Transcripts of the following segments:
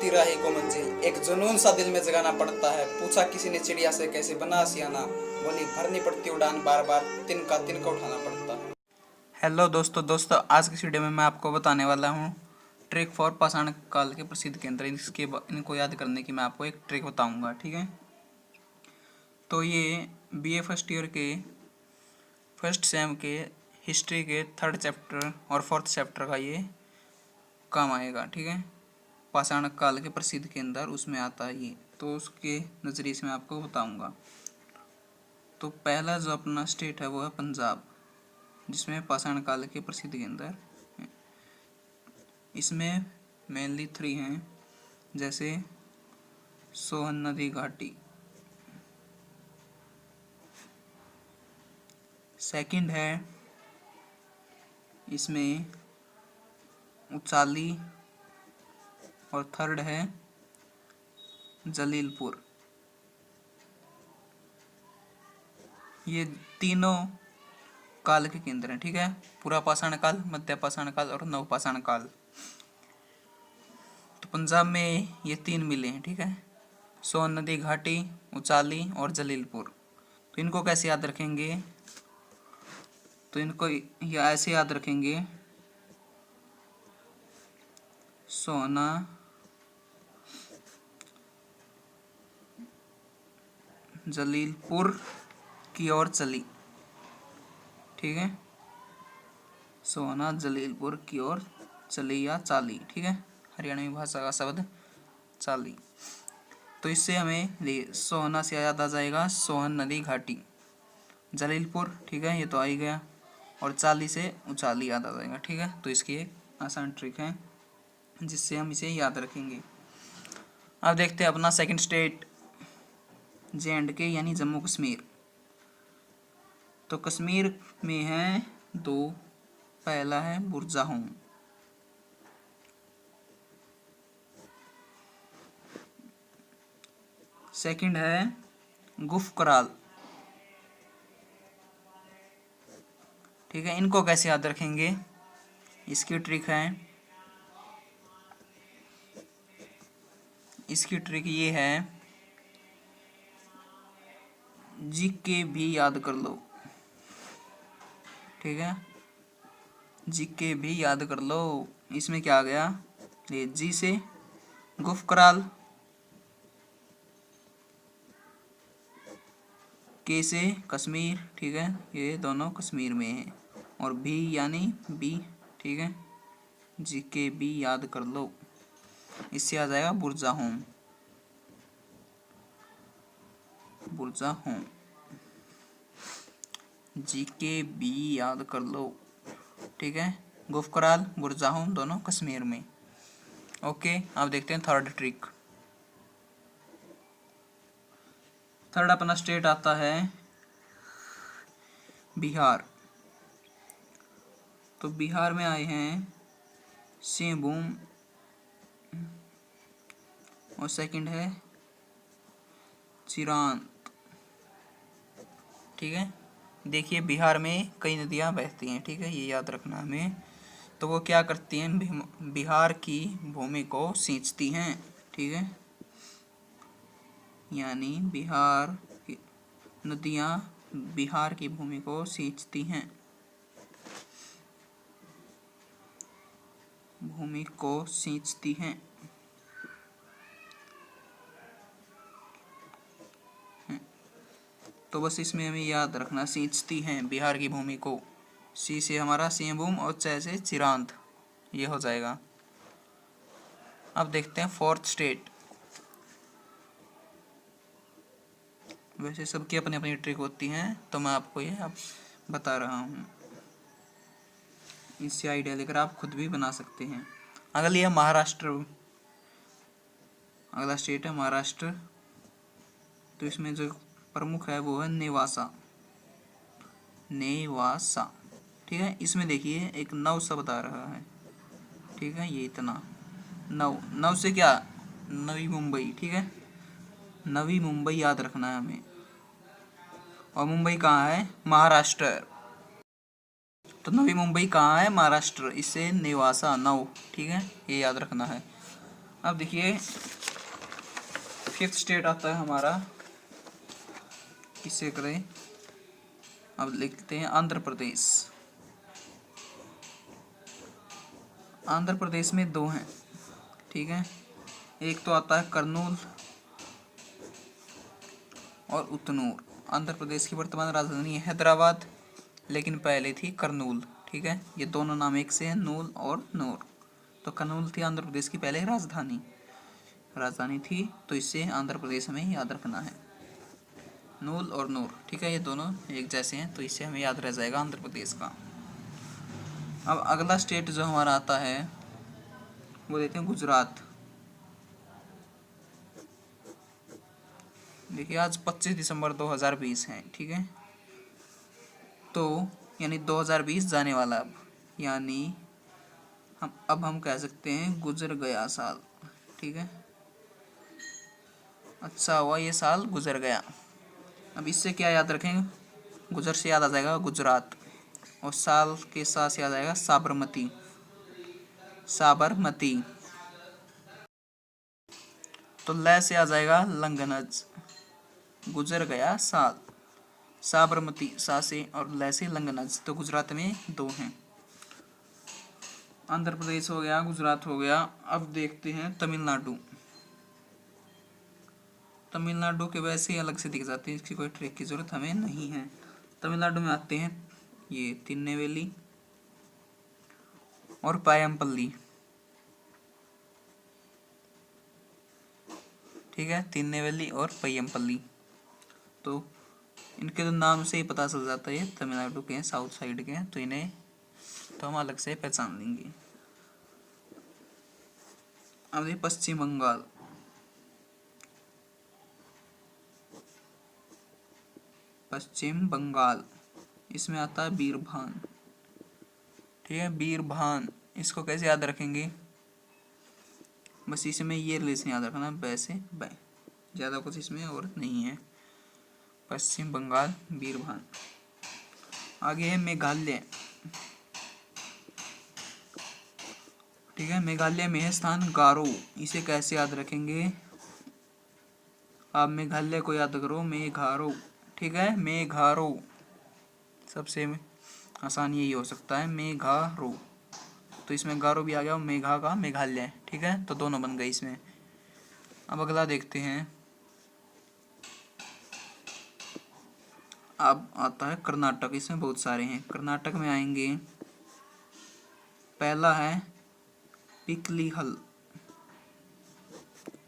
चलती राही को मंजिल, एक जुनून सा दिल में जगाना पड़ता है। पूछा किसी ने चिड़िया से कैसे बना आशियाना, बोली भरनी पड़ती उड़ान बार बार, तिनका तिनका उठाना पड़ता है। हेलो दोस्तों, आज की वीडियो में मैं आपको बताने वाला हूँ ट्रिक फॉर पाषाण काल के प्रसिद्ध केंद्र। इनको याद करने की मैं आपको एक ट्रिक बताऊँगा, ठीक है। तो ये BA फर्स्ट ईयर के फर्स्ट सेम के हिस्ट्री के 3rd चैप्टर और 4th चैप्टर का ये काम आएगा, ठीक है। पाषाण काल के प्रसिद्ध केंद्र उसमें आता है ये, तो उसके नज़रिए से मैं आपको बताऊंगा। तो पहला जो अपना स्टेट है वो है पंजाब, जिसमें पाषाण काल के प्रसिद्ध केंद्र हैं। इसमें मेनली 3 हैं, जैसे सोहन नदी घाटी। सेकंड है इसमें उचाली, और 3rd है जलीलपुर। ये तीनों काल के केंद्र हैं, ठीक है। पूरा पाषाण काल, मध्य पाषाण काल और नवपाषाण काल। तो पंजाब में ये 3 मिले हैं, ठीक है। सोन नदी घाटी, उचाली और जलीलपुर। तो इनको कैसे याद रखेंगे? तो इनको या ऐसे याद रखेंगे, सोना जलीलपुर की ओर चली, ठीक है। सोना जलीलपुर की ओर चली या चाली, ठीक है। हरियाणवी भाषा का शब्द चाली। तो इससे हमें सोहना से याद आ जाएगा सोहन नदी घाटी, जलीलपुर, ठीक है, ये तो आ ही गया, और चाली से उचाली याद आ जाएगा, ठीक है। तो इसकी एक आसान ट्रिक है जिससे हम इसे याद रखेंगे। अब देखते हैं अपना सेकंड स्टेट JNK यानी जम्मू कश्मीर। तो कश्मीर में है 2, पहला है बुरजाहोम, सेकंड है गुफकराल, ठीक है। इनको कैसे याद रखेंगे? इसकी ट्रिक ये है, GK भी याद कर लो, ठीक है। GK भी याद कर लो। इसमें क्या आ गया? ये G से गुफकराल, K से कश्मीर, ठीक है, ये दोनों कश्मीर में है, और भी यानी B, ठीक है। GK भी याद कर लो, इससे आ जाएगा बुरजाहोम। GK भी याद कर लो, ठीक है। गुफकराल, बुरजाहोम दोनों कश्मीर में। ओके, अब देखते हैं 3rd ट्रिक। 3rd अपना स्टेट आता है बिहार। तो बिहार में आए हैं सिंहभूम, और सेकंड है चिरांत, ठीक है। देखिए बिहार में कई नदियां बहती हैं, ठीक है, ये याद रखना हमें। तो वो क्या करती हैं? बिहार की भूमि को सींचती हैं, ठीक है। यानी बिहार की नदियां बिहार की भूमि को सींचती हैं, तो बस इसमें हमें याद रखना, सींचती हैं बिहार की भूमि को। सी से हमारा सिंहभूम और च से चिरांत, ये हो जाएगा। अब देखते हैं 4th स्टेट। वैसे सबकी अपनी अपनी ट्रिक होती हैं, तो मैं आपको ये अब बता रहा हूँ। इससे आइडिया लेकर आप खुद भी बना सकते हैं। अगली है महाराष्ट्र। अगला स्टेट है महाराष्ट्र। तो इसमें जो प्रमुख है वो है नेवासा, ठीक है। इसमें देखिए एक नव शब्द आ रहा है, ठीक है, ये इतना नव से क्या? नवी मुंबई, ठीक है। नवी मुंबई याद रखना है हमें, और मुंबई कहाँ है? महाराष्ट्र। तो नवी मुंबई कहाँ है? महाराष्ट्र। इससे नेवासा, नव, ठीक है, ये याद रखना है। अब देखिए फिफ्थ स्टेट आता है हमारा, इसे करें। अब लिखते हैं आंध्र प्रदेश। आंध्र प्रदेश में दो हैं, ठीक है। एक तो आता है करनूल और उतनूर। आंध्र प्रदेश की वर्तमान राजधानी है हैदराबाद, लेकिन पहले थी करनूल, ठीक है। ये दोनों नाम एक से हैं, नूल और नूर। तो करनूल थी आंध्र प्रदेश की पहले राजधानी थी, तो इससे आंध्र प्रदेश हमें याद रखना है, नूल और नूर, ठीक है। ये दोनों एक जैसे हैं, तो इससे हमें याद रह जाएगा आंध्र प्रदेश का। अब अगला स्टेट जो हमारा आता है वो देते हैं गुजरात। देखिए आज 25 दिसंबर 2020 है, ठीक है। तो यानी 2020 जाने वाला, अब यानी हम कह सकते हैं गुजर गया साल, ठीक है। अच्छा हुआ ये साल गुजर गया। अब इससे क्या याद रखेंगे, गुजर से याद आ जाएगा गुजरात, और साल के साथ से याद आएगा साबरमती। तो लय से आ जाएगा लंगनज, गुजर गया साल। साबरमती सा से और लय से लंगनज। तो गुजरात में दो हैं। आंध्र प्रदेश हो गया, गुजरात हो गया। अब देखते हैं तमिलनाडु। तमिलनाडु के वैसे ही अलग से दिख जाते हैं, इसकी कोई ट्रिक की जरूरत हमें नहीं है। तमिलनाडु में आते हैं ये तिरुनेलवेली और पायमपल्ली, ठीक है। तिरुनेलवेली और पय्यमपल्ली, तो इनके तो नाम से ही पता चल जाता है ये तमिलनाडु के हैं, साउथ साइड के हैं, तो इन्हें तो हम अलग से पहचान लेंगे। अब ये पश्चिम बंगाल। पश्चिम बंगाल, इसमें आता है बीरभान, ठीक है। बीरभान, इसको कैसे याद रखेंगे, बस इसमें ये रिलेशन याद रखना, बै से बै, ज़्यादा कुछ इसमें और नहीं है। पश्चिम बंगाल बीरभान। आगे है मेघालय, ठीक है। मेघालय में है स्थान गारो। इसे कैसे याद रखेंगे, आप मेघालय को याद करो मेघारो, ठीक है। मेघारो सबसे आसान यही हो सकता है, मेघारो। तो इसमें गारो भी आ गया, मेघा का मेघालय, ठीक है। तो दोनों बन गए इसमें। अब अगला देखते हैं, अब आता है कर्नाटक। इसमें बहुत सारे हैं। कर्नाटक में आएंगे, पहला है पिकलीहल,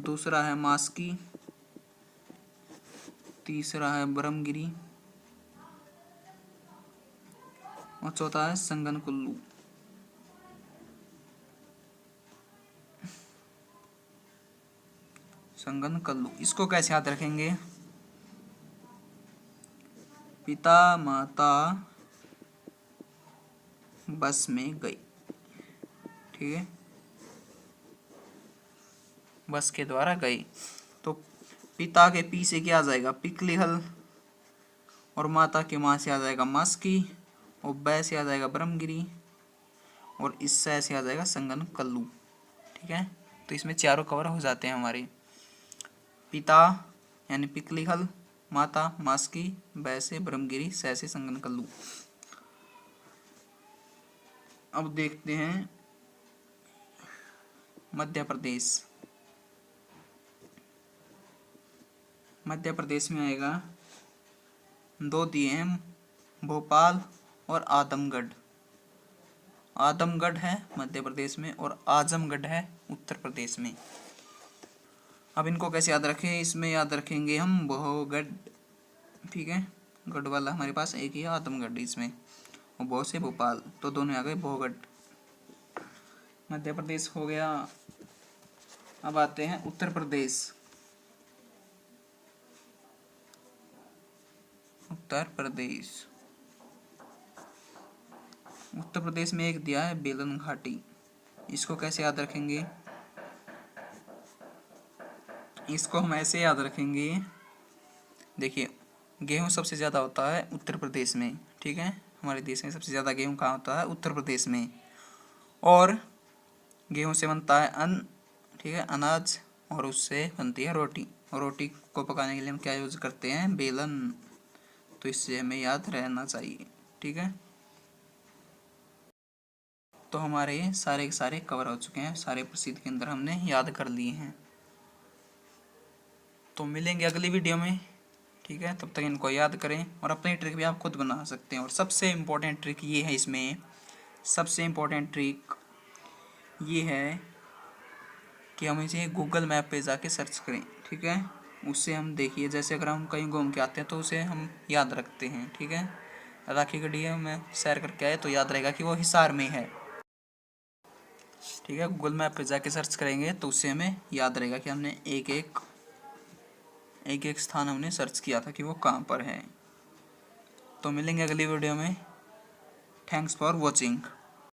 दूसरा है मास्की, तीसरा है ब्रह्मगिरी और चौथा है संगनकुल्लू। संगनकुल्लू, इसको कैसे याद रखेंगे, पिता माता बस में गई, ठीक है। बस के द्वारा गई, तो पिता के पी से क्या आ जाएगा पिकलीहल, और माता के माँ से आ जाएगा मास्की, और बै से आ जाएगा ब्रह्मगिरी, और इस से आ जाएगा संगनकुल्लू, ठीक है। तो इसमें चारों कवर हो जाते हैं हमारे, पिता यानी पिकलीहल, माता मास्की, बै से ब्रह्मगिरी, से संगनकुल्लू। अब देखते हैं मध्य प्रदेश। मध्य प्रदेश में आएगा, दो दिए हैं, भोपाल और आजमगढ़। आजमगढ़ है मध्य प्रदेश में और आजमगढ़ है उत्तर प्रदेश में। अब इनको कैसे याद रखें, इसमें याद रखेंगे हम बहुगढ़, ठीक है। गढ़ वाला हमारे पास एक ही है आजमगढ़ इसमें, और बहुत से भोपाल, तो दोनों आ गए बहुगढ़। मध्य प्रदेश हो गया। अब आते हैं उत्तर प्रदेश। उत्तर प्रदेश, उत्तर प्रदेश में एक दिया है बेलन घाटी। इसको कैसे याद रखेंगे, इसको हम ऐसे याद रखेंगे, देखिए गेहूं सबसे ज़्यादा होता है उत्तर प्रदेश में, ठीक है। हमारे देश में सबसे ज़्यादा गेहूं कहाँ होता है, उत्तर प्रदेश में। और गेहूं से बनता है अन्न, ठीक है, अनाज, और उससे बनती है रोटी। और रोटी को पकाने के लिए हम क्या यूज़ करते हैं? बेलन। तो इससे हमें याद रहना चाहिए। ठीक है, तो हमारे ये सारे के सारे कवर हो चुके हैं, सारे प्रसिद्ध के अंदर हमने याद कर लिए हैं। तो मिलेंगे अगली वीडियो में। ठीक है, तब तक इनको याद करें और अपनी ट्रिक भी आप खुद बना सकते हैं। और सबसे इम्पोर्टेंट ट्रिक ये है, इसमें सबसे इम्पोर्टेंट ट्रिक ये है कि हम इसे गूगल मैप पे जाके सर्च करें। ठीक है, उससे हम देखिए, जैसे अगर हम कहीं घूम के आते हैं तो उसे हम याद रखते हैं। ठीक है, राखी गढ़ी में सैर करके आए तो याद रहेगा कि वो हिसार में है। ठीक है, गूगल मैप पे जाके सर्च करेंगे तो उससे हमें याद रहेगा कि हमने एक एक स्थान हमने सर्च किया था कि वो कहाँ पर है। तो मिलेंगे अगली वीडियो में। Thanks for watching.